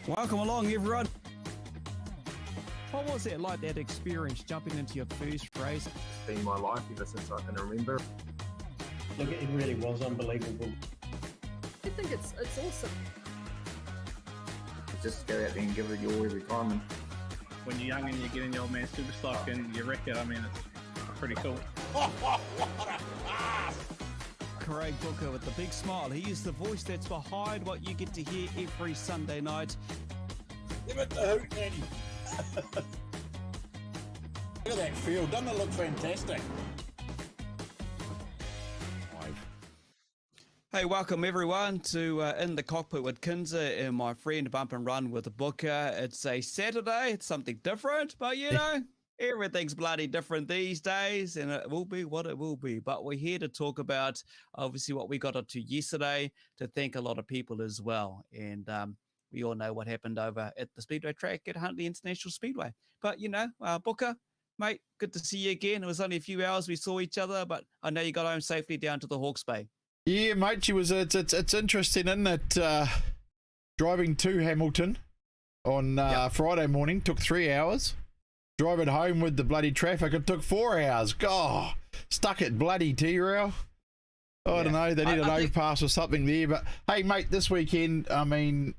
Welcome along, everyone. What was it like, that experience, jumping into your first race? It's been my life ever since I can remember. Look, it really was unbelievable. I think it's awesome. Just go out there and give it your all every time. And when you're young and you get in the old man Superstock and you wreck it, I mean, it's pretty cool. Craig Booker with the big smile. He is the voice that's behind what you get to hear every Sunday night. Give it the hoot, Nanny. Look at that field. Doesn't it look fantastic? Hey, welcome everyone to In the Cockpit with KINSER and my friend Bump and Run with Booker. It's a Saturday. It's something different, but you know, everything's bloody different these days, and it will be what it will be. But we're here to talk about, obviously, what we got up to yesterday, to thank a lot of people as well. And we all know what happened over at the Speedway track at Huntley International Speedway. But, you know, Booker, mate, good to see you again. It was only a few hours we saw each other, but I know you got home safely down to the Hawke's Bay. Yeah, mate, she was. It's interesting, isn't it? Driving to Hamilton on Friday morning took 3 hours. Driving home with the bloody traffic, it took 4 hours. God, stuck at bloody T-Rail. I don't know. They need an overpass or something there. But hey, mate, this weekend, I mean,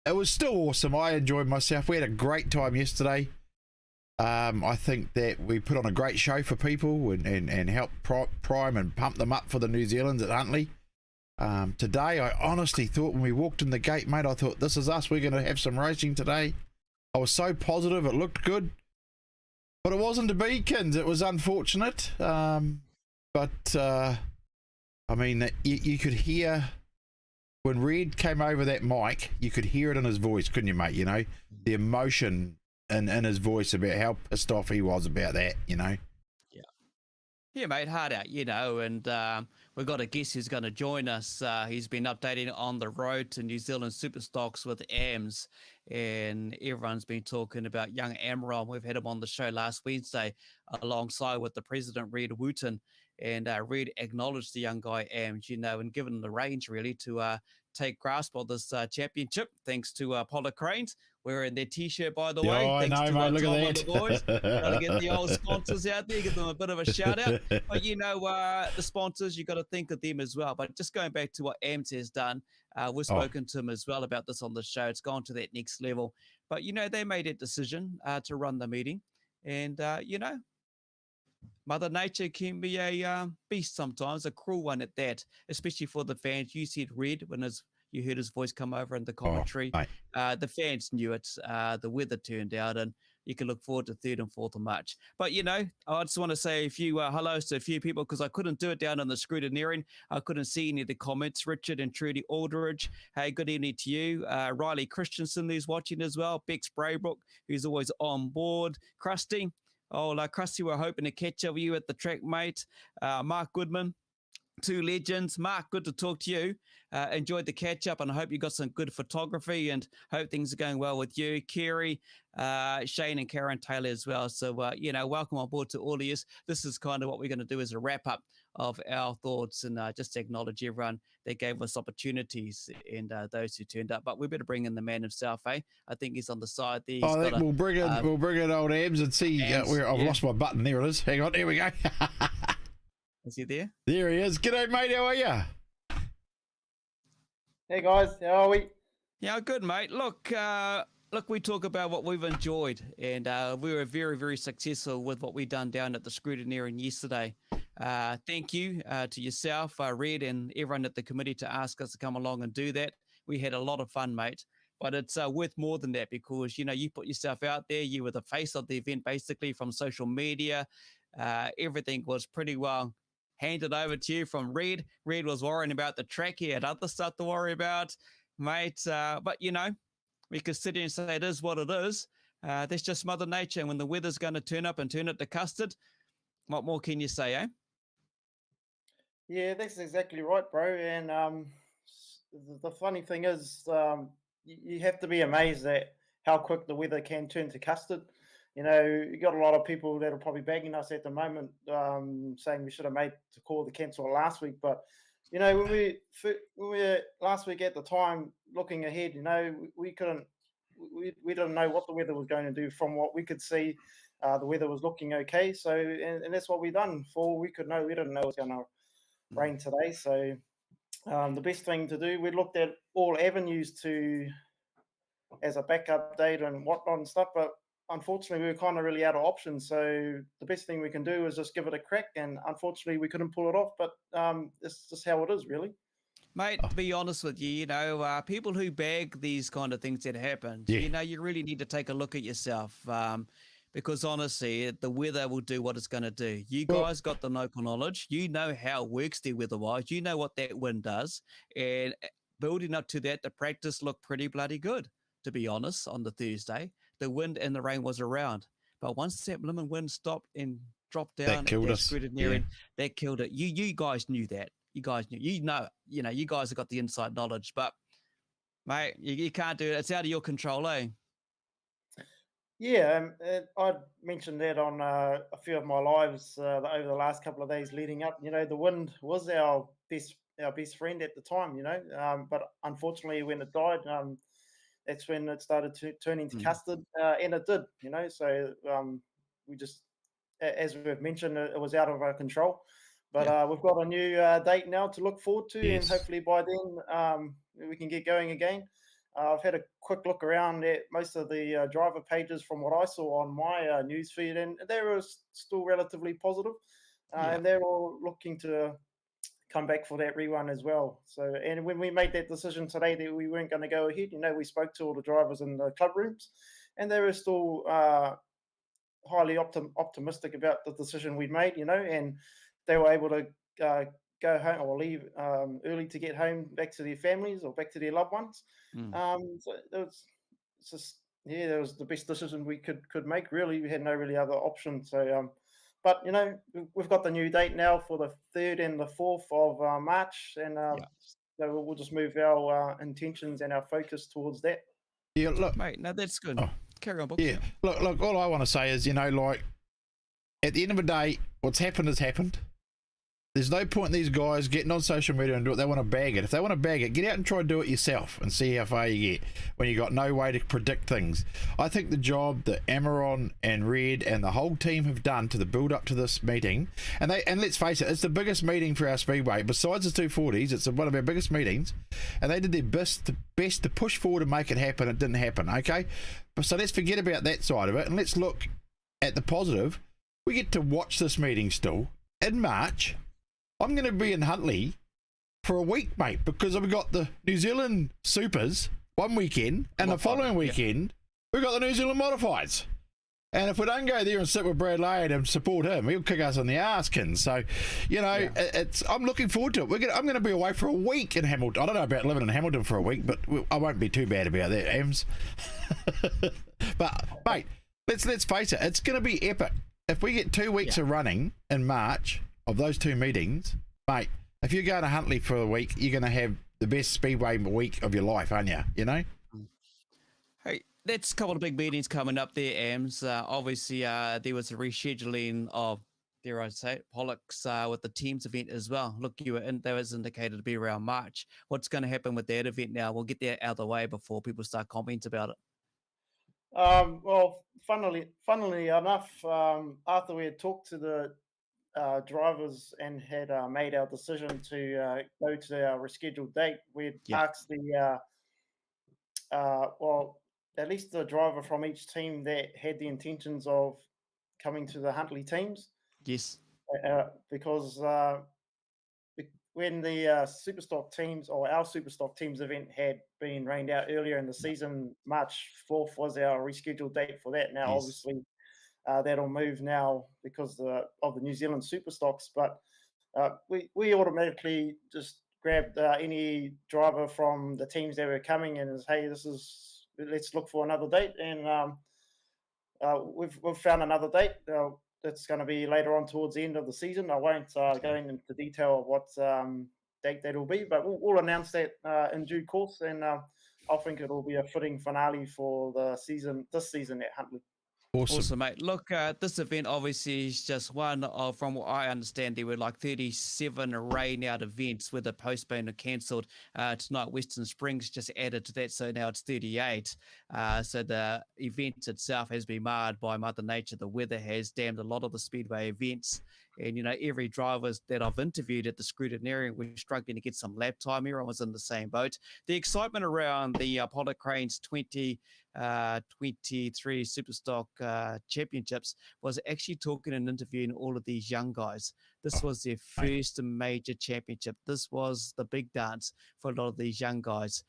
it was still awesome. I enjoyed myself. We had a great time yesterday. I think that we put on a great show for people and helped prime and pump them up for the New Zealanders at Huntley. Today, I honestly thought when we walked in the gate, mate, I thought, this is us. We're going to have some racing today. I was so positive. It looked good. But it wasn't to be, Kins. It was unfortunate. I mean, you could hear when Red came over that mic, you could hear it in his voice, couldn't you, mate? You know, the emotion in his voice about how pissed off he was about that, you know. Yeah, mate, hard out, you know, and we've got a guest who's going to join us. He's been updating on the road to New Zealand Superstocks with AMS, and everyone's been talking about young Ammaron. We've had him on the show last Wednesday alongside with the president, Red Wooten, and Red acknowledged the young guy AMS, you know, and given him the range really to take grasp of this championship, thanks to Polar Cranes. Wearing their T-shirt, by the way. I know, mate. Look at that. The boys. Got to get the old sponsors out there, give them a bit of a shout out. But you know, the sponsors, you got to think of them as well. But just going back to what AMS has done, we've spoken to him as well about this on the show. It's gone to that next level. But you know, they made a decision to run the meeting, and you know, Mother Nature can be a beast sometimes, a cruel one at that, especially for the fans. You said Red when you heard his voice come over in the commentary. The fans knew it. The weather turned out, and you can look forward to 3rd and 4th of March. But, you know, I just want to say a few hellos to a few people because I couldn't do it down in the scrutineering. I couldn't see any of the comments. Richard and Trudy Aldridge, hey, good evening to you. Riley Christensen, who's watching as well. Bex Braybrook, who's always on board. Krusty. Oh, Krusty, we're hoping to catch up with you at the track, mate. Mark Goodman. Two legends. Mark, good to talk to you. Enjoyed the catch up, and I hope you got some good photography, and hope things are going well with you. Kerry, Shane, and Karen Taylor as well. So, you know, welcome on board to all of you. This is kind of what we're going to do as a wrap up of our thoughts, and just acknowledge everyone that gave us opportunities and those who turned up. But we better bring in the man himself, eh? I think he's on the side there. We'll bring in old Abs and see. I've lost my button. There it is. Hang on. Here we go. Is he there? There he is. G'day, mate. How are you? Hey guys, how are we? Yeah, good, mate. Look, we talk about what we've enjoyed, and we were very, very successful with what we done down at the scrutineering yesterday. Thank you to yourself, Red, and everyone at the committee to ask us to come along and do that. We had a lot of fun, mate. But it's worth more than that because, you know, you put yourself out there. You were the face of the event, basically, from social media. Everything was pretty well handed over to you from Red. Red was worrying about the track. He had other stuff to worry about, mate. But, you know, we could sit here and say it is what it is. That's just Mother Nature. And when the weather's going to turn up and turn it to custard, what more can you say, eh? Yeah, that's exactly right, bro. And the funny thing is, you have to be amazed at how quick the weather can turn to custard. You know, you got a lot of people that are probably bagging us at the moment, saying we should have made to call the cancel last week. But you know, when we were last week at the time looking ahead, you know, we couldn't, we didn't know what the weather was going to do. From what we could see, the weather was looking okay. So, and that's what we done. For all we could know, we didn't know it was going to rain today. So, the best thing to do, we looked at all avenues to as a backup date and whatnot and stuff, but unfortunately we were kind of really out of options. So the best thing we can do is just give it a crack, and unfortunately we couldn't pull it off, but it's just how it is, really. Mate, to be honest with you, you know, people who bag these kind of things that happen, Yeah. you know, you really need to take a look at yourself, because honestly, the weather will do what it's going to do. You guys got the local knowledge. You know how it works there weather-wise. You know what that wind does. And building up to that, the practice looked pretty bloody good, to be honest, on the Thursday. The wind and the rain was around. But once that lemon wind stopped and dropped down, That killed us. that killed it. You guys knew that. You guys knew. You know, you guys have got the inside knowledge. But, mate, you can't do it. It's out of your control, eh? Yeah, I'd mentioned that on a few of my lives over the last couple of days leading up. You know, the wind was our best friend at the time. You know, but unfortunately, when it died, that's when it started turning to custard, and it did. You know, so we just, as we've mentioned, it was out of our control. But we've got a new date now to look forward to, and hopefully by then we can get going again. I've had a quick look around at most of the driver pages from what I saw on my news feed, and they were still relatively positive. And they're all looking to come back for that rerun as well. So, and when we made that decision today that we weren't going to go ahead, you know, we spoke to all the drivers in the club rooms, and they were still highly optimistic about the decision we'd made, you know, and they were able to go home or leave early to get home back to their families or back to their loved ones. So that was the best decision we could make. Really, we had no really other option. So, but you know, we've got the new date now for the 3rd and the 4th of March, and so we'll just move our intentions and our focus towards that. Yeah, look, Mate, no, that's good. Oh. Carry on, Book. Yeah, look. All I want to say is, you know, like at the end of the day, what's happened has happened. There's no point in these guys getting on social media and do it. They want to bag it. If they want to bag it, get out and try to do it yourself and see how far you get when you got no way to predict things. I think the job that Ammaron and Red and the whole team have done to the build up to this meeting, and let's face it, it's the biggest meeting for our speedway. Besides the 240s, it's one of our biggest meetings, and they did their best to push forward and make it happen. It didn't happen, okay? So let's forget about that side of it, and let's look at the positive. We get to watch this meeting still in March. I'm going to be in Huntly for a week, mate, because I've got the New Zealand Supers one weekend, and the following weekend, we've got the New Zealand Modifieds. And if we don't go there and sit with Brad Lade and support him, he'll kick us on the arse, Kin. So, you know, I'm looking forward to it. I'm going to be away for a week in Hamilton. I don't know about living in Hamilton for a week, but I won't be too bad about that, Ams. But, mate, let's face it, it's going to be epic. If we get 2 weeks of running in March of those two meetings, mate, if you're going to Huntly for a week, you're going to have the best speedway week of your life, aren't you? You know? Hey, that's a couple of big meetings coming up there, Ams. Obviously, there was a rescheduling of, dare I say, Pollux with the teams event as well. Look, that was indicated to be around March. What's going to happen with that event now? We'll get that out of the way before people start commenting about it. Well, funnily enough, after we had talked to the drivers and had made our decision to go to our rescheduled date, we'd asked the well, at least the driver from each team that had the intentions of coming to the Huntly teams. Yes. Because when the Superstock teams or our Superstock teams event had been rained out earlier in the season, March 4th was our rescheduled date for that. Now, obviously, that'll move now because of the New Zealand Superstocks, but we automatically just grabbed any driver from the teams that were coming and was, hey, let's look for another date, and we've found another date. That's going to be later on towards the end of the season. I won't go into detail of what date that will be, but we'll announce that in due course, and I think it'll be a fitting finale for the season, this season at Huntly. Awesome. Mate. Look, this event obviously is just one of, from what I understand, there were like 37 rain out events whether postponed or cancelled. Tonight, Western Springs just added to that, so now it's 38. So the event itself has been marred by Mother Nature. The weather has damned a lot of the speedway events. And, you know, every driver that I've interviewed at the Scrutinarian was struggling to get some lap time. Everyone was in the same boat. The excitement around the Apollo Cranes 2023 Superstock championships was actually talking and interviewing all of these young guys. This was their first major championship. This was the big dance for a lot of these young guys.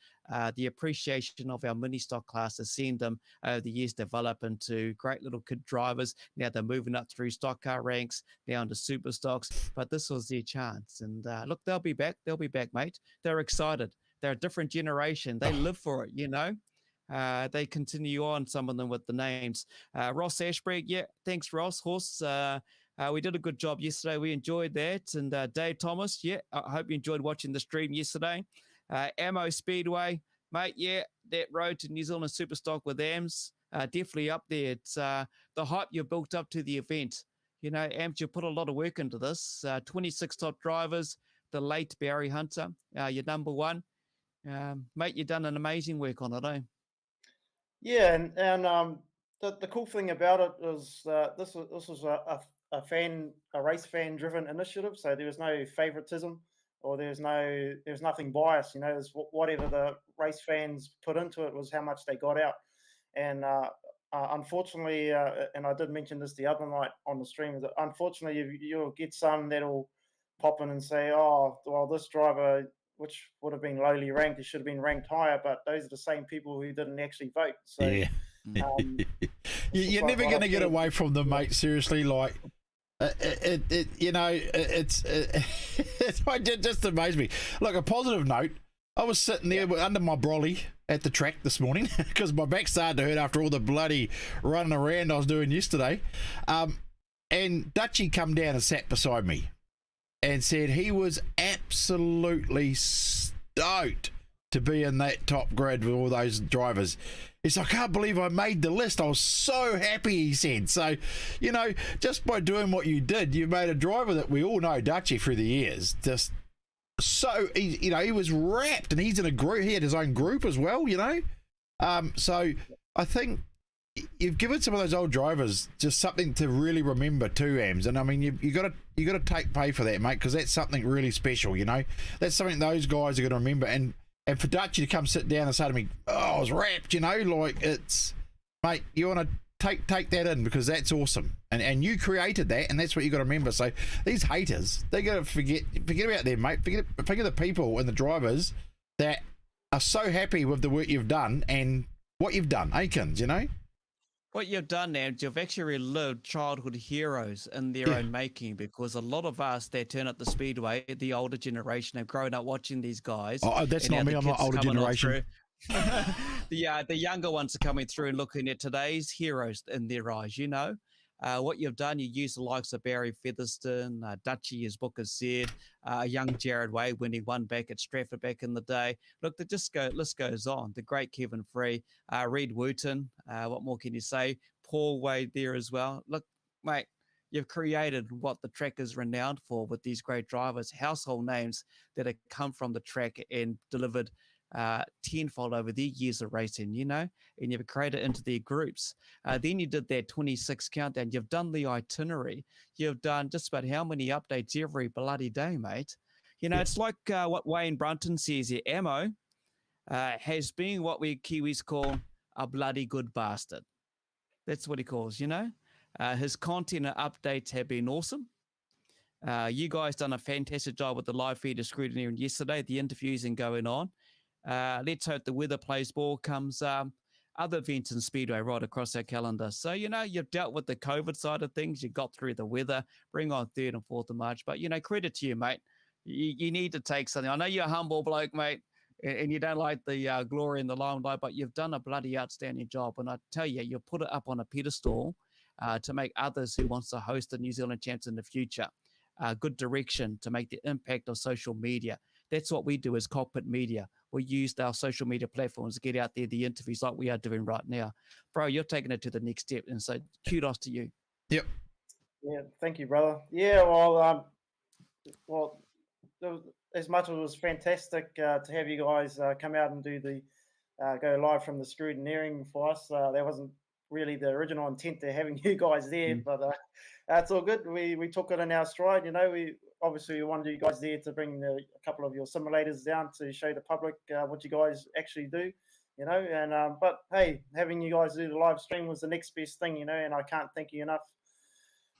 The appreciation of our mini stock class has seen them over the years develop into great little kid drivers. Now they're moving up through stock car ranks, down to super stocks, but this was their chance. And look, they'll be back. They'll be back, mate. They're excited. They're a different generation. They live for it, you know. They continue on, some of them with the names. Ross Ashbury, yeah, thanks, Ross. Horse, we did a good job yesterday. We enjoyed that. And Dave Thomas, yeah, I hope you enjoyed watching the stream yesterday. Ammo Speedway, mate, yeah, that road to New Zealand Superstock with AMS, definitely up there. It's the hype you built up to the event. You know, AMS, you put a lot of work into this. 26 top drivers, the late Barry Hunter, your number one. Mate, you've done an amazing work on it, eh? Yeah, and the cool thing about it is this was a race fan driven initiative, so there was no favoritism or there's nothing biased. You know, there's whatever the race fans put into it was how much they got out. And unfortunately, and I did mention this the other night on the stream, that unfortunately you'll get some that'll pop in and say, oh, well, this driver, which would have been lowly ranked, it should have been ranked higher, but those are the same people who didn't actually vote. So yeah. You're never going to get away from them, mate. Seriously, like it just amazed me. Look, a positive note. I was sitting there under my brolly at the track this morning because my back started to hurt after all the bloody running around I was doing yesterday. And Dutchy come down and sat beside me and said he was absolutely stoked to be in that top grid with all those drivers. It's I can't believe I made the list. I was so happy, he said. So, you know, just by doing what you did, you made a driver that we all know, Dutchy, through the years. Just so, he was wrapped, and he's in a group. He had his own group as well, you know. So I think you've given some of those old drivers just something to really remember too, Ams. And I mean, you got to take pay for that, mate, because that's something really special. You know, that's something those guys are going to remember. And for Dutchy to come sit down and say to me, "Oh, I was wrapped," you know, like it's, mate, you want to take that in because that's awesome. And you created that, and that's what you got to remember. So these haters, they got to forget about them, mate. Forget the people and the drivers that are so happy with the work you've done and what you've done, Akins, you know. What you've done now, you've actually relived childhood heroes in their own making, because a lot of us that turn up the speedway, the older generation, have grown up watching these guys. Oh, that's not me. I'm not older generation. The younger ones are coming through and looking at today's heroes in their eyes, you know. What you've done, you use the likes of Barry Featherston, Dutchy, as Book has said, young Jared Way winning one back at Stratford back in the day. Look, list goes on. The great Kevin Free, Reed Wooten, what more can you say? Paul Wade there as well. Look, mate, you've created what the track is renowned for with these great drivers, household names that have come from the track and delivered tenfold over their years of racing, you know, and you've created into their groups. Then you did that 26 countdown. You've done the itinerary. You've done just about how many updates every bloody day, mate. You know, it's like what Wayne Brunton says here. Ammo has been what we Kiwis call a bloody good bastard. That's what he calls, you know. His content and updates have been awesome. You guys done a fantastic job with the live feed of Scrutiny yesterday, the interviews and going on. Let's hope the weather plays ball comes other events in Speedway right across our calendar. So, you know, you've dealt with the COVID side of things. You got through the weather, bring on 3rd and 4th of March. But, you know, credit to you, mate. You need to take something. I know you're a humble bloke, mate, and you don't like the glory and the limelight, but you've done a bloody outstanding job. And I tell you, you put it up on a pedestal to make others who wants to host the New Zealand champs in the future good direction to make the impact of social media. That's what we do as Kokpit Media. we used our social media platforms to get out there the interviews like we are doing right now. Bro, you're taking it to the next step, and so kudos to you. Yep. Yeah, thank you, brother. Yeah, well, as much as it was fantastic to have you guys come out and do the go live from the scrutineering for us, that wasn't really the original intent to having you guys there, but it's all good. We took it in our stride. We obviously wanted you guys there to bring a couple of your simulators down to show the public what you guys actually do. And but hey, having you guys do the live stream was the next best thing. And I can't thank you enough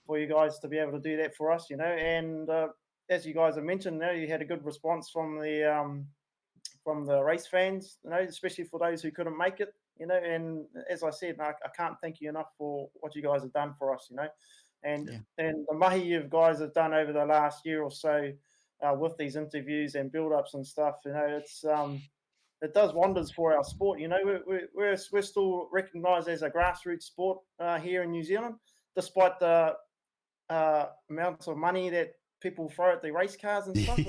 for you guys to be able to do that for us. And as you guys have mentioned, you had a good response from the race fans, especially for those who couldn't make it, and as I said, I can't thank you enough for what you guys have done for us, and the mahi you guys have done over the last year or so with these interviews and build-ups and stuff, it does wonders for our sport. We're still recognised as a grassroots sport here in New Zealand, despite the amounts of money that people throw at the race cars and stuff.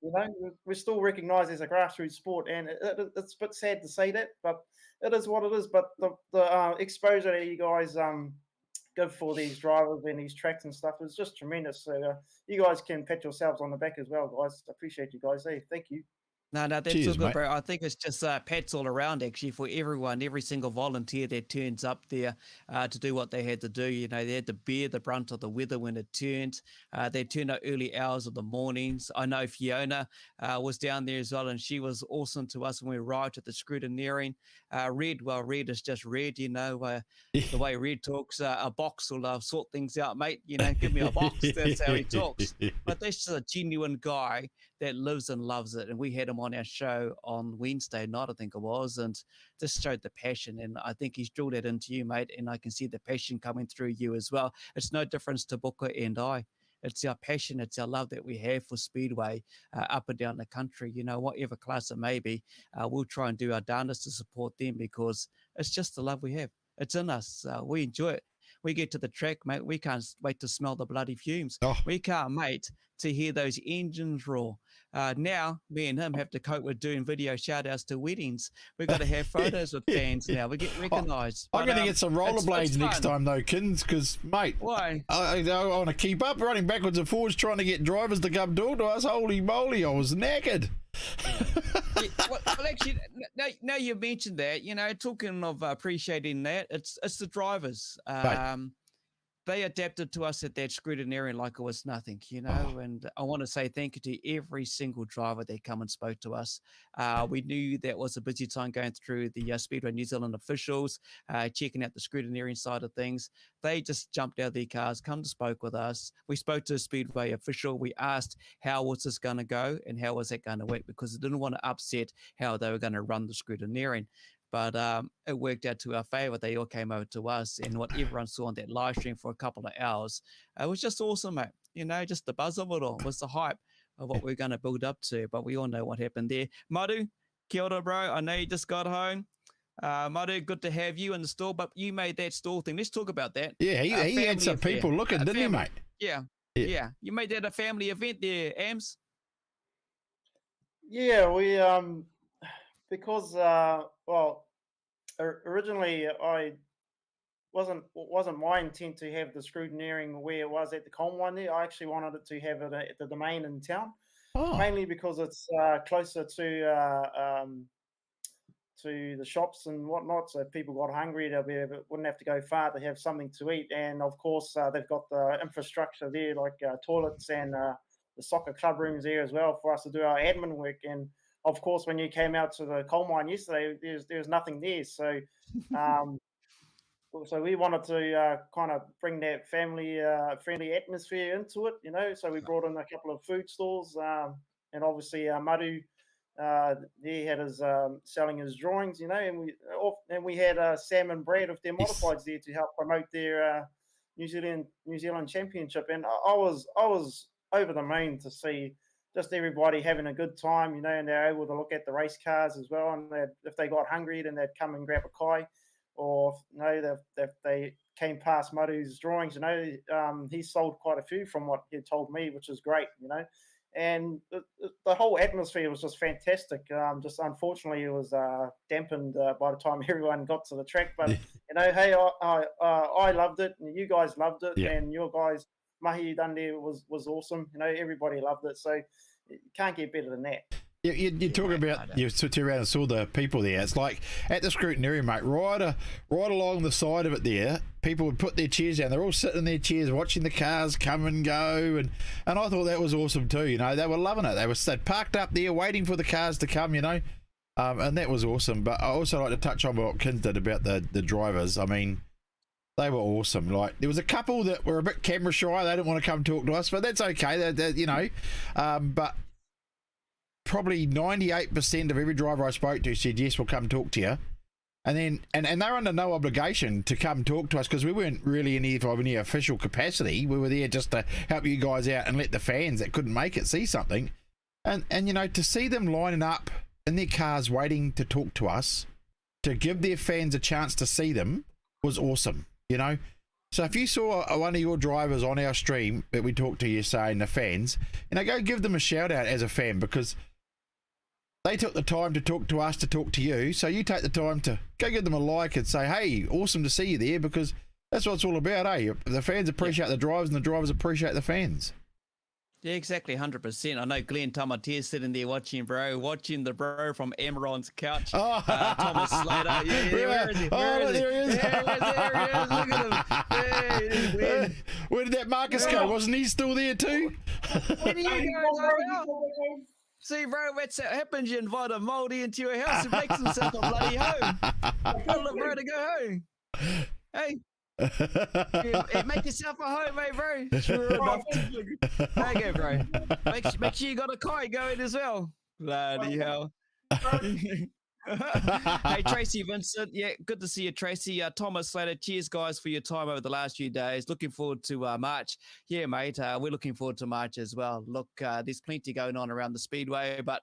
We're still recognised as a grassroots sport, and it's a bit sad to say that, but it is what it is. But the exposure that you guys give for these drivers and these tracks and stuff is just tremendous. So you guys can pat yourselves on the back as well, guys. I appreciate you guys. Hey, thank you. No, that's Cheers, all good, mate. bro. I think it's just pats all around, actually, for everyone, every single volunteer that turns up there to do what they had to do. They had to bear the brunt of the weather when it turned. They turned out early hours of the mornings. I know Fiona was down there as well, and she was awesome to us when we arrived at the scrutineering. Red is just Red, the way Red talks, a box will sort things out, mate. Give me a box. That's how he talks. But that's just a genuine guy that lives and loves it. And we had him on our show on Wednesday night, I think it was, and just showed the passion. And I think he's drilled that into you, mate. And I can see the passion coming through you as well. It's no difference to Booker and I. It's our passion, it's our love that we have for Speedway up and down the country. Whatever class it may be, we'll try and do our darndest to support them because it's just the love we have. It's in us. We enjoy it. We get to the track, mate. We can't wait to smell the bloody fumes. Oh. We can't wait to hear those engines roar. Now, me and him have to cope with doing video shout-outs to weddings. We've got to have photos with fans now. We get recognised. I'm going to get some rollerblades next time, though, Kins, because, mate, why? I want to keep up running backwards and forwards trying to get drivers to come talk to us. Holy moly, I was knackered. Well, actually, now you mentioned that, talking of appreciating that, it's the drivers. They adapted to us at that scrutineering like it was nothing, and I want to say thank you to every single driver that come and spoke to us. We knew that was a busy time going through the Speedway New Zealand officials, checking out the scrutineering side of things. They just jumped out of their cars, come to spoke with us. We spoke to a Speedway official. We asked how was this going to go and how was that going to work, because they didn't want to upset how they were going to run the scrutineering. But it worked out to our favor. They all came over to us, and what everyone saw on that live stream for a couple of hours, it was just awesome, mate. Just the buzz of it all was the hype of what we're going to build up to. But we all know what happened there. Madu, kia ora, bro. I know you just got home. Madu, good to have you in the store, but you made that store thing. Let's talk about that. Yeah, he had some people looking, didn't he, mate? Yeah. You made that a family event there, Ams. Yeah, we because originally I wasn't my intent to have the scrutineering where it was at the coal mine there. I actually wanted it to have it at the domain in town, mainly because it's closer to the shops and whatnot. So if people got hungry, wouldn't have to go far to have something to eat. And of course, they've got the infrastructure there, like toilets and the soccer club rooms there as well for us to do our admin work. And of course, when you came out to the coal mine yesterday, there's nothing there. So, so we wanted to kind of bring that family-friendly atmosphere into it, So we brought in a couple of food stalls, and obviously Madu, he had his selling his drawings, and we had Sam and Brad of their modifieds there to help promote their New Zealand Championship, and I was over the moon to see just everybody having a good time, and they're able to look at the race cars as well. And if they got hungry, then they'd come and grab a kai, or if they came past Madu's drawings, he sold quite a few from what he told me, which is great, and the whole atmosphere was just fantastic. Just unfortunately, it was dampened by the time everyone got to the track. But hey, I loved it, and you guys loved it, and your guys mahi done there was awesome. Everybody loved it, so you can't get better than that. You talk about you sit around and saw the people there. It's like at the scrutineering, mate. Right along the side of it there, people would put their chairs down. They're all sitting in their chairs, watching the cars come and go, and I thought that was awesome too. They were loving it. They'd parked up there waiting for the cars to come. And that was awesome. But I also like to touch on what Kins did about the drivers. I mean, they were awesome. Like there was a couple that were a bit camera shy. They didn't want to come talk to us, but that's okay. But probably 98% of every driver I spoke to said yes, we'll come talk to you, and they're under no obligation to come talk to us because we weren't really in any official capacity. We were there just to help you guys out and let the fans that couldn't make it see something, and to see them lining up in their cars waiting to talk to us to give their fans a chance to see them was awesome. So if you saw one of your drivers on our stream that we talked to you saying the fans, go give them a shout out as a fan, because they took the time to talk to us, to talk to you. So you take the time to go give them a like and say, hey, awesome to see you there, because that's what it's all about, eh? The fans appreciate the drivers and the drivers appreciate the fans. Yeah, exactly, 100%. I know Glenn Tamate's sitting there watching the bro from Ammaron's couch. Thomas Slater. Yeah, where is he? There he is. There he is. Look at him. Where did that Marcus go? Wasn't he still there too? Where do you go? See, bro, that's what happens. You invite a Māori into your house and makes himself a bloody home. Tell the bro to go home. Hey. Make yourself a home, eh, bro? Sure enough. Okay, bro. Make sure you got a kai going as well. Bloody hell. Hey, Tracy Vincent. Yeah, good to see you, Tracy. Thomas Slater, cheers, guys, for your time over the last few days. Looking forward to March. Yeah, mate, we're looking forward to March as well. Look, there's plenty going on around the speedway, but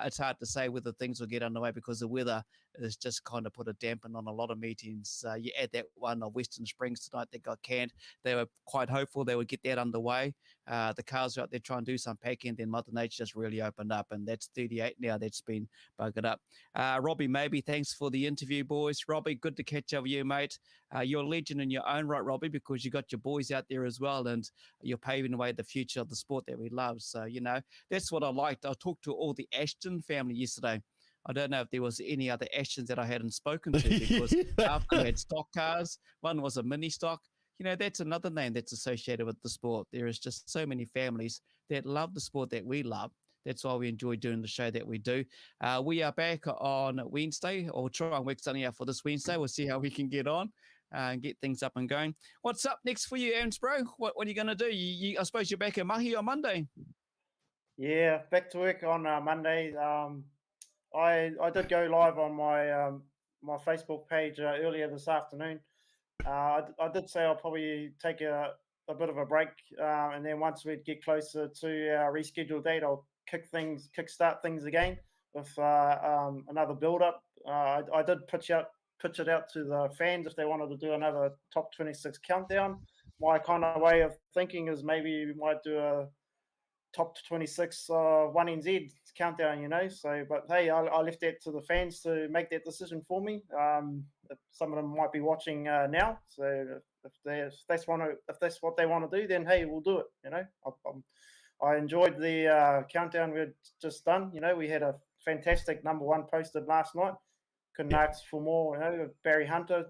it's hard to say whether things will get underway because the weather has just kind of put a dampen on a lot of meetings. You add that one of Western Springs tonight that got canned. They were quite hopeful they would get that underway. The cars are out there trying to do some packing. Then Mother Nature just really opened up, and that's 38 now. That's been buggered up. Robbie, maybe thanks for the interview, boys. Robbie, good to catch up with you, mate. You're a legend in your own right, Robbie, because you got your boys out there as well, and you're paving away the future of the sport that we love. So, that's what I liked. I talked to all the Ashton family yesterday. I don't know if there was any other Ashtons that I hadn't spoken to, because after they had stock cars, one was a mini stock. That's another name that's associated with the sport. There is just so many families that love the sport that we love. That's why we enjoy doing the show that we do. We are back on Wednesday, or we'll try and work something out for this Wednesday. We'll see how we can get on and get things up and going. What's up next for you, Ams, bro? What are you going to do? I suppose you're back at Mahi on Monday. Yeah, back to work on Monday. I did go live on my Facebook page earlier this afternoon. I did say I'll probably take a bit of a break, and then once we get closer to our rescheduled date, I'll kickstart things again with another build-up. I did pitch it out to the fans if they wanted to do another top 26 countdown. My kind of way of thinking is maybe we might do a top 26 one NZ countdown, So, but hey, I left that to the fans to make that decision for me. Some of them might be watching now, so if that's what they want to do, then hey, we'll do it. I enjoyed the countdown we had just done. We had a fantastic number one posted last night. Couldn't ask for more. Barry Hunter,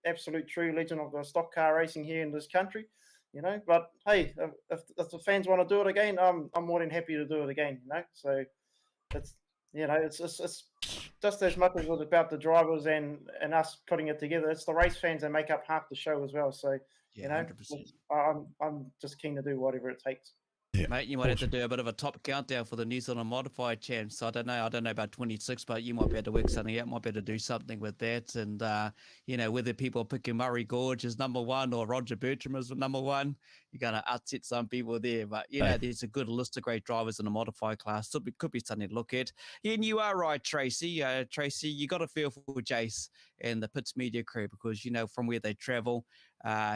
absolute true legend of the stock car racing here in this country. But hey, if the fans want to do it again, I'm more than happy to do it again. So it's it's just as much as it's about the drivers and us putting it together. It's the race fans that make up half the show as well. So 100%. I'm just keen to do whatever it takes. Yeah, mate, you might have to do a bit of a top countdown for the New Zealand Modified Champs. So I don't know about 26, but you might be able to work something out. Might be able to do something with that. And, whether people are picking Murray Gorge as number one or Roger Bertram as number one, you're going to upset some people there. But, there's a good list of great drivers in the modified class. So it could be something to look at. Yeah, and you are right, Tracy. Tracy, you got to feel for Jace and the Pitts media crew because, from where they travel,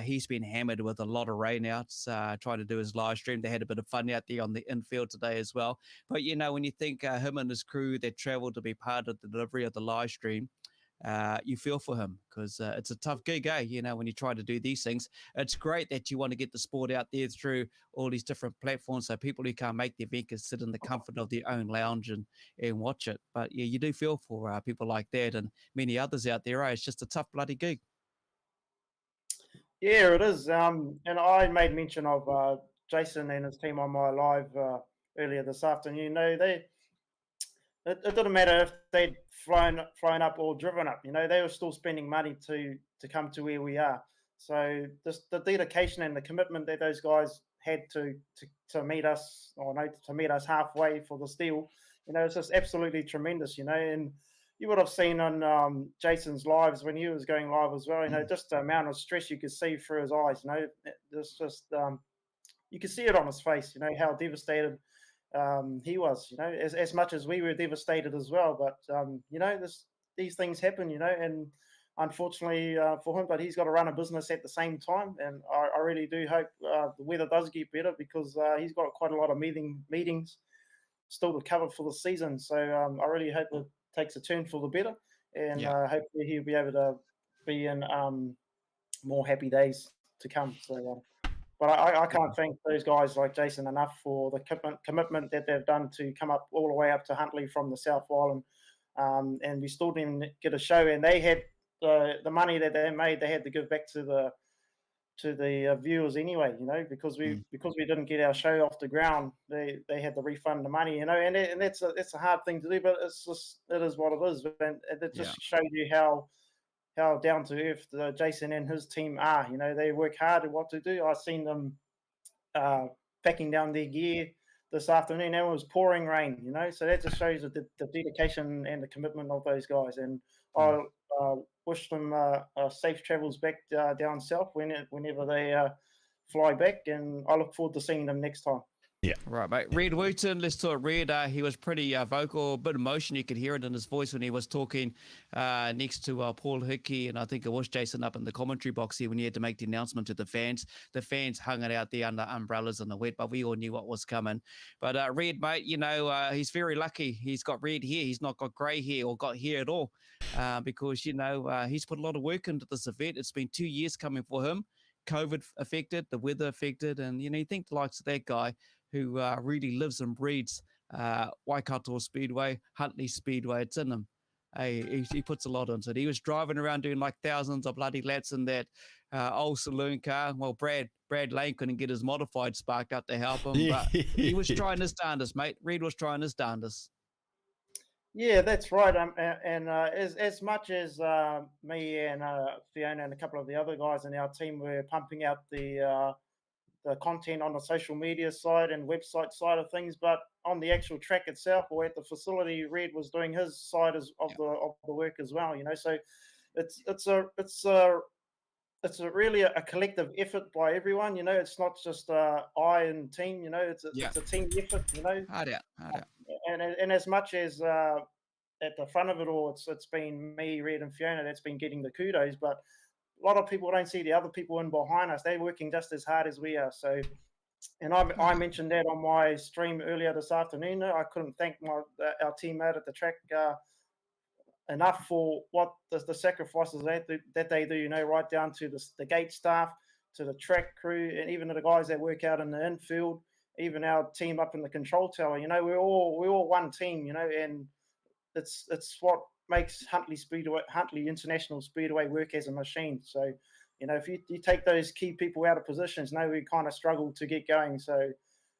He's been hammered with a lot of rainouts, trying to do his live stream. They had a bit of fun out there on the infield today as well. But, when you think him and his crew that traveled to be part of the delivery of the live stream, you feel for him because it's a tough gig, when you try to do these things. It's great that you want to get the sport out there through all these different platforms so people who can't make the event can sit in the comfort of their own lounge and watch it. But, you do feel for people like that and many others out there. It's just a tough bloody gig. Yeah, it is. And I made mention of Jason and his team on my live earlier this afternoon. It didn't matter if they'd flown up or driven up. They were still spending money to come to where we are. So the dedication and the commitment that those guys had to meet us, to meet us halfway for the deal, it's just absolutely tremendous. And you would have seen on Jason's lives when he was going live as well. Just the amount of stress you could see through his eyes. It's just you could see it on his face. How devastated he was. As much as we were devastated as well. But these things happen. And unfortunately for him, but he's got to run a business at the same time. And I really do hope the weather does get better because he's got quite a lot of meetings still to cover for the season. So I really hope it takes a turn for the better, and hopefully he'll be able to be in more happy days to come. So, but I can't thank those guys like Jason enough for the commitment that they've done to come up all the way up to Huntly from the South Island, and we still didn't get a show. And they had the money that they made, they had to give back to the viewers anyway, because we didn't get our show off the ground. They had to refund the money, and that's a hard thing to do, but it is what it is, and it just showed you how down to earth Jason and his team are. They work hard at what to do. I seen them packing down their gear this afternoon. It was pouring rain, so that just shows the dedication and the commitment of those guys. And I wish them safe travels back down south whenever they fly back, and I look forward to seeing them next time. Yeah. Right, mate. Red Wooten, let's talk Red. He was pretty vocal, a bit of emotion. You could hear it in his voice when he was talking next to Paul Hickey, and I think it was Jason up in the commentary box here when he had to make the announcement to the fans. The fans hung it out there under umbrellas in the wet, but we all knew what was coming. But Red, mate, he's very lucky. He's got red hair. He's not got grey hair or got hair at all because, he's put a lot of work into this event. It's been 2 years coming for him. COVID affected, the weather affected, and, you think the likes of that guy who really lives and breathes Waikato Speedway, Huntly Speedway. It's in him. Hey, he puts a lot into it. He was driving around doing like thousands of bloody laps in that old saloon car. Well, Brad Lane couldn't get his modified sparked up to help him, but he was trying his darndest, mate. Reed was trying his darndest. Yeah, that's right. And as much as me and Fiona and a couple of the other guys in our team were pumping out the content on the social media side and website side of things, but on the actual track itself or at the facility, Red was doing his side of the work as well. So it's really a collective effort by everyone. It's not just I and team. It's a team effort. Hard out. And as much as at the front of it all, it's been me, Red, and Fiona that's been getting the kudos, but a lot of people don't see the other people in behind us. They're working just as hard as we are. So, and I mentioned that on my stream earlier this afternoon. I couldn't thank our team out at the track enough for what the sacrifices that they do. Right down to the gate staff, to the track crew, and even to the guys that work out in the infield. Even our team up in the control tower. We're all one team. And it's what makes Huntly International Speedway work as a machine. So, if you take those key people out of positions, we kind of struggle to get going. So,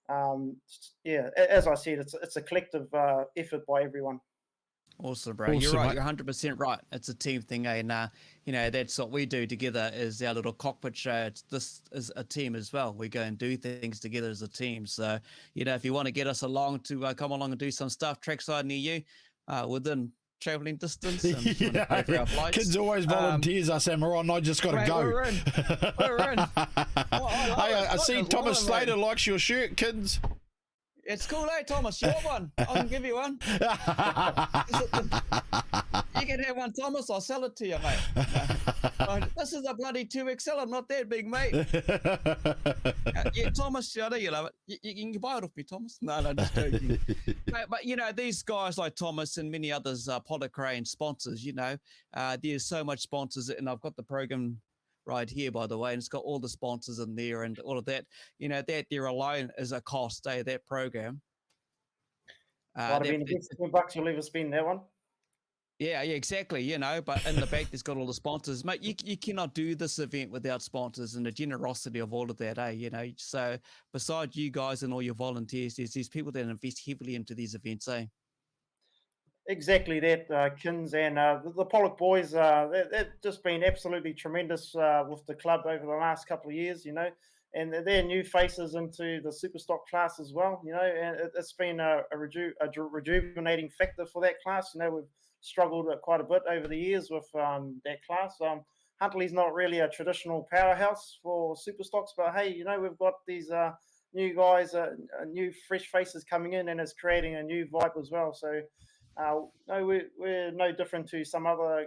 as I said, it's a collective effort by everyone. Awesome, bro. You're right. You're 100% right. It's a team thing, and that's what we do together. Is our little cockpit show. This is a team as well. We go and do things together as a team. So, if you want to get us along to come along and do some stuff trackside near you, within traveling distance. And Kids always volunteers us, Ammaron. I just got to go. We're in. I see Thomas Slater likes your shirt, kids. It's cool, Thomas? You want one? I can give you one. You can have one, Thomas. I'll sell it to you, mate. This is a bloody 2XL. I'm not that big, mate. Yeah, Thomas, I know you love it. You can buy it off me, Thomas. No, just joking. But you know, these guys like Thomas and many others, Polycrane sponsors, you know, there's so much sponsors, and I've got the program right here, by the way, and it's got all the sponsors in there and all of that. You know, that there alone is a cost, that program. Might have been the best $10 you'll ever spend, that one. Yeah, exactly. You know, but in the back, there's got all the sponsors, mate. You cannot do this event without sponsors and the generosity of all of that, you know. So besides you guys and all your volunteers, there's these people that invest heavily into these events, Exactly that, Kins, and the Pollock boys, they've just been absolutely tremendous with the club over the last couple of years, you know, and they're new faces into the Superstock class as well, you know, and it's been a rejuvenating factor for that class. You know, we've struggled quite a bit over the years with that class. Huntly's not really a traditional powerhouse for Superstocks, but hey, you know, we've got these new guys, new fresh faces coming in, and it's creating a new vibe as well. So no, we're no different to some other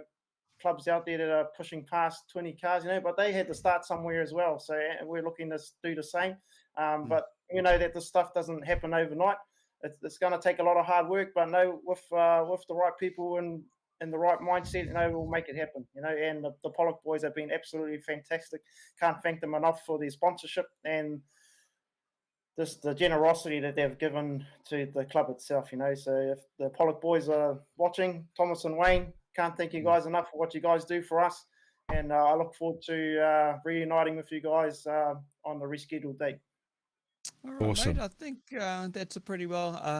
clubs out there that are pushing past 20 cars, you know, but they had to start somewhere as well. So we're looking to do the same. But you know that this stuff doesn't happen overnight. It's going to take a lot of hard work, but no, with the right people and the right mindset, you know, we'll make it happen, you know. And the Pollock boys have been absolutely fantastic. Can't thank them enough for their sponsorship and the generosity that they've given to the club itself, you know. So if the Pollock boys are watching, Thomas and Wayne, can't thank you guys enough for what you guys do for us. And I look forward to reuniting with you guys on the rescheduled date. All right, awesome. Mate, I think that's a pretty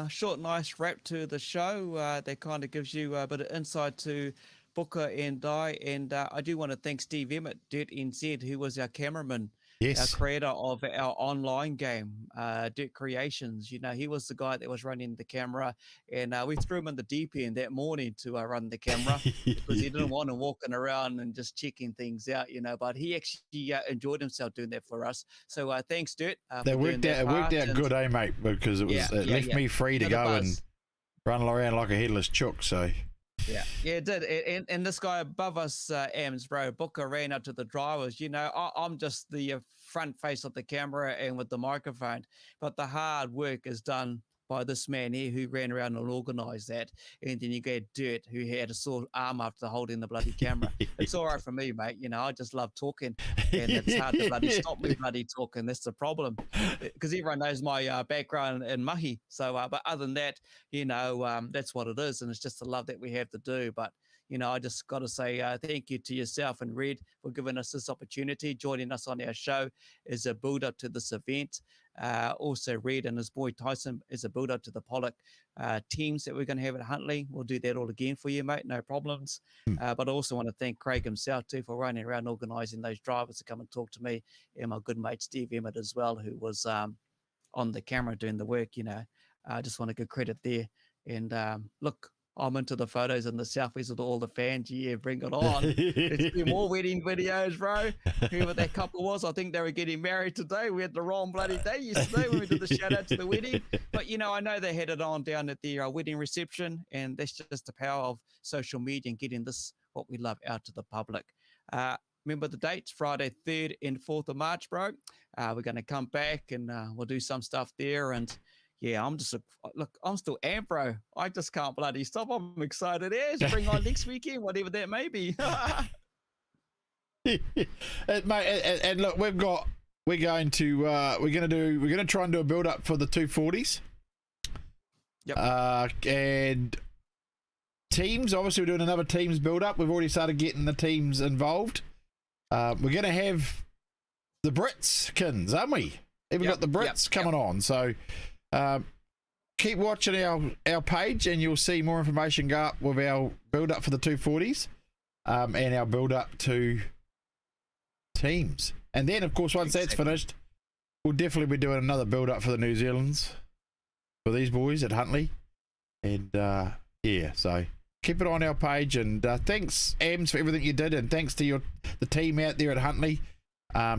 short, nice wrap to the show. That kind of gives you a bit of insight to Booker and I. And I do want to thank Steve Emmett, Dirt NZ, who was our cameraman. Yes. Our creator of our online game, Dirt Creations. You know, he was the guy that was running the camera, and we threw him in the deep end that morning to run the camera because he didn't want him walking around and just checking things out, you know. But he actually enjoyed himself doing that for us. So thanks, Dirt. That worked out. It worked out good, mate? Because it was left me free to go and run around like a headless chook. So. Yeah, it did. And this guy above us, Ams, bro, Booker, ran up to the drivers. You know, I'm just the front face of the camera and with the microphone, but the hard work is done by this man here who ran around and organised that. And then you get Dirt, who had a sore arm after holding the bloody camera. It's all right for me, mate. You know, I just love talking, and it's hard to bloody stop me bloody talking. That's the problem, because everyone knows my background in mahi. So, but other than that, you know, that's what it is, and it's just the love that we have to do. But you know, I just got to say thank you to yourself and Red for giving us this opportunity, joining us on our show as a build-up to this event. Also, Red and his boy Tyson as a build-up to the Pollock teams that we're going to have at Huntly. We'll do that all again for you, mate, no problems. But I also want to thank Craig himself, too, for running around organising those drivers to come and talk to me, and my good mate Steve Emmett as well, who was on the camera doing the work, you know. I just want to give credit there. And look, I'm into the photos and the selfies with all the fans. Yeah, bring it on. There's two more wedding videos, bro. Whoever that couple was, I think they were getting married today. We had the wrong bloody day yesterday when we did the shout out to the wedding. But, you know, I know they had it on down at the wedding reception, and that's just the power of social media and getting this, what we love, out to the public. Remember the dates, Friday 3rd and 4th of March, bro. We're going to come back and we'll do some stuff there. And yeah, I'm still amped, bro. I just can't bloody stop. I'm excited as bring on next weekend, whatever that may be. Mate, and look, we're going to try and do a build up for the 240s. Yep. And teams, obviously we're doing another teams build up. We've already started getting the teams involved. We're going to have the Brits, Kins, aren't we? We've got the Brits coming on. So keep watching our page, and you'll see more information go up with our build up for the 240s and our build up to teams. And then, of course, once that's finished, we'll definitely be doing another build up for the New Zealands for these boys at Huntly. And yeah, so keep it on our page. And thanks, Ams, for everything you did, and thanks to the team out there at Huntly.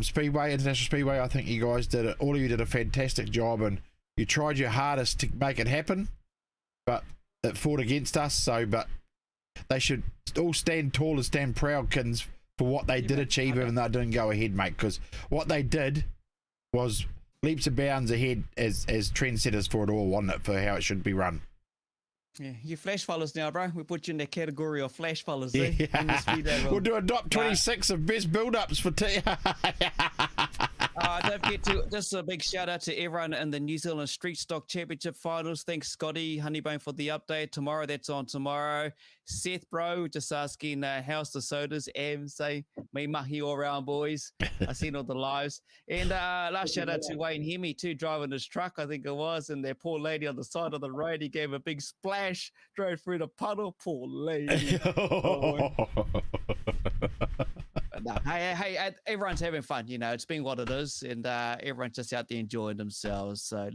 Speedway, International Speedway, I think you guys did it. All of you did a fantastic job, and you tried your hardest to make it happen, but it fought against us. So, but they should all stand tall and stand proud, Kins, for what they did achieve, even though it didn't go ahead, mate. Because what they did was leaps and bounds ahead as trendsetters for it all, wasn't it? For how it should be run. Yeah, you flash fellas now, bro. We put you in that category of flash fellas. In the speedway We'll do a top 26 of best build-ups for don't forget to just a big shout out to everyone in the New Zealand Street Stock Championship finals. Thanks, Scotty Honeybone, for the update. Tomorrow, that's on tomorrow. Seth, bro, just asking how's the sodas. Say me mahi all around, boys. I seen all the lives. And last shout out to Wayne Hemi too, driving his truck, I think it was, and that poor lady on the side of the road. He gave a big splash, drove through the puddle. Poor lady. No, hey, everyone's having fun, you know. It's been what it is, and everyone's just out there enjoying themselves. So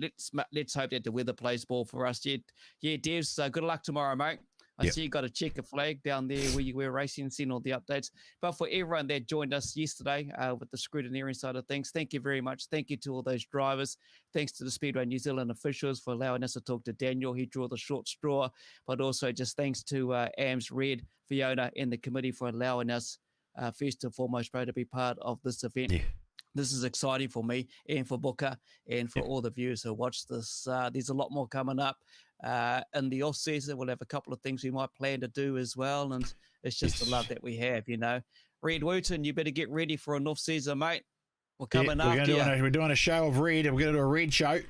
let's hope that the weather plays ball for us. Yeah, Devs. Good luck tomorrow, mate. I see you got a checker flag down there where you were racing, seeing all the updates. But for everyone that joined us yesterday with the scrutineering side of things, thank you very much. Thank you to all those drivers. Thanks to the Speedway New Zealand officials for allowing us to talk to Daniel. He drew the short straw. But also just thanks to AMS Red, Fiona, and the committee for allowing us first and foremost, bro, to be part of this event. This is exciting for me and for Booker and for all the viewers who watch this. There's a lot more coming up in the off season. We'll have a couple of things we might plan to do as well, and it's just the love that we have, you know. Red Wooten, you better get ready for an off season, mate. We're coming up. We're doing a show of Red, and we're going to do a Red show.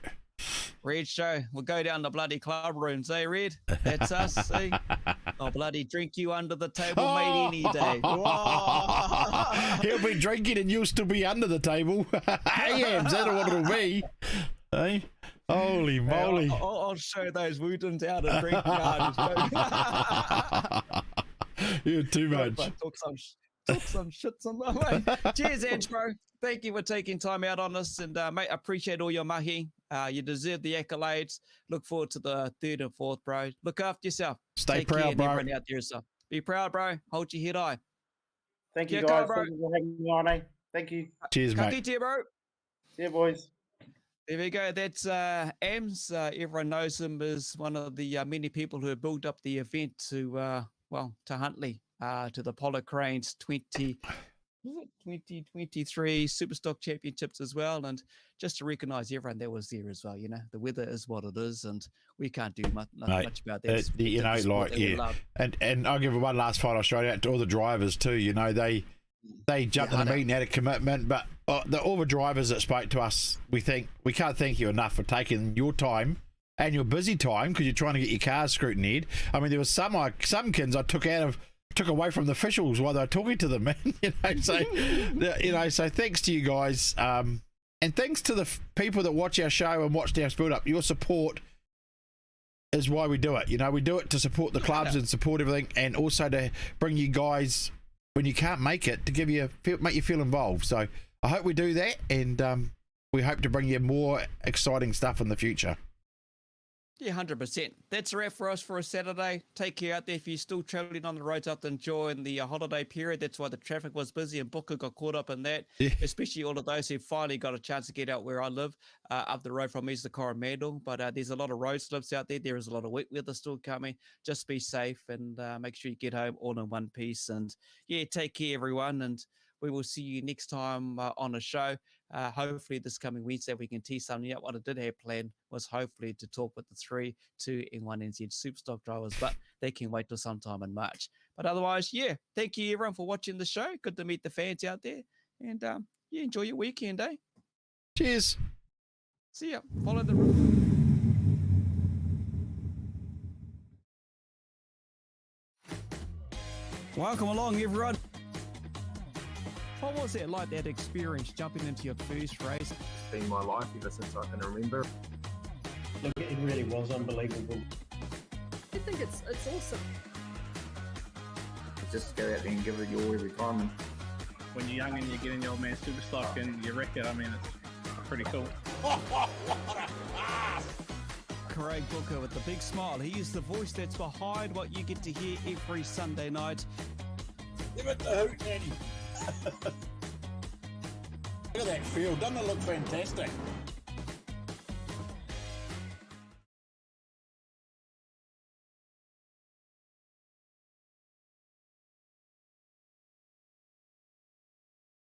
Red show. We'll go down the bloody club rooms, eh, Red? That's us, see? I'll bloody drink you under the table, mate, any day. He'll be drinking and you'll still be under the table. Is that what it'll be? Hey? Holy moly. I'll show those Wootens out and drink. You're too much. Talk some shits on that way. Cheers, Ange, bro. Thank you for taking time out on us, and mate, appreciate all your mahi. You deserve the accolades. Look forward to the 3rd and 4th, bro. Look after yourself. Stay Take proud, care, bro. Everyone out there yourself. Be proud, bro. Hold your head high. Thank you, Yeah, guys. bro. Thank you for having me on, eh? Thank you. Cheers, mate. Kaki to bro. See you, boys. There we go. That's Ams. Everyone knows him as one of the many people who have built up the event to Huntley, to the Polo Cranes 2023 Superstock Championships as well. And just to recognise everyone that was there as well. You know, the weather is what it is, and we can't do much about that. You know, like, yeah. And I'll give one last final shout out to all the drivers too. You know, they jumped in the meeting, had a commitment, but all the drivers that spoke to us, we can't thank you enough for taking your time and your busy time, because you're trying to get your cars scrutineered. I mean, there was some kids I took away from the officials while they were talking to them, man. So thanks to you guys, and thanks to the people that watch our show and watch our build up. Your support is why we do it. You know, we do it to support the clubs and support everything, and also to bring you guys when you can't make it, to make you feel involved. So I hope we do that, and we hope to bring you more exciting stuff in the future. Yeah, 100%. That's a wrap for us for a Saturday. Take care out there. If you're still travelling on the roads out there enjoying the holiday period, that's why the traffic was busy, and Booker got caught up in that, especially all of those who finally got a chance to get out where I live, up the road from me is the Coromandel. But there's a lot of road slips out there. There is a lot of wet weather still coming. Just be safe and make sure you get home all in one piece. And yeah, take care, everyone. And we will see you next time on a show. Hopefully this coming Wednesday we can tee something up. What I did have planned was hopefully to talk with the 3, 2, and 1 NZ Superstock drivers, but they can wait till sometime in March. But otherwise, yeah, thank you everyone for watching the show. Good to meet the fans out there, and yeah, enjoy your weekend, eh? Cheers. See ya. Follow the. Welcome along, everyone. What was it like, that experience jumping into your first race? It's been my life ever since I can remember. Look, it really was unbelievable. I think it's awesome. Just go out there and give it your every time. And When you're young and you get in your old man Superstock and you wreck it, I mean, it's pretty cool. Craig Booker with the big smile. He is the voice that's behind what you get to hear every Sunday night. Give it the hoot, Nanny. Look at that field. Doesn't it look fantastic?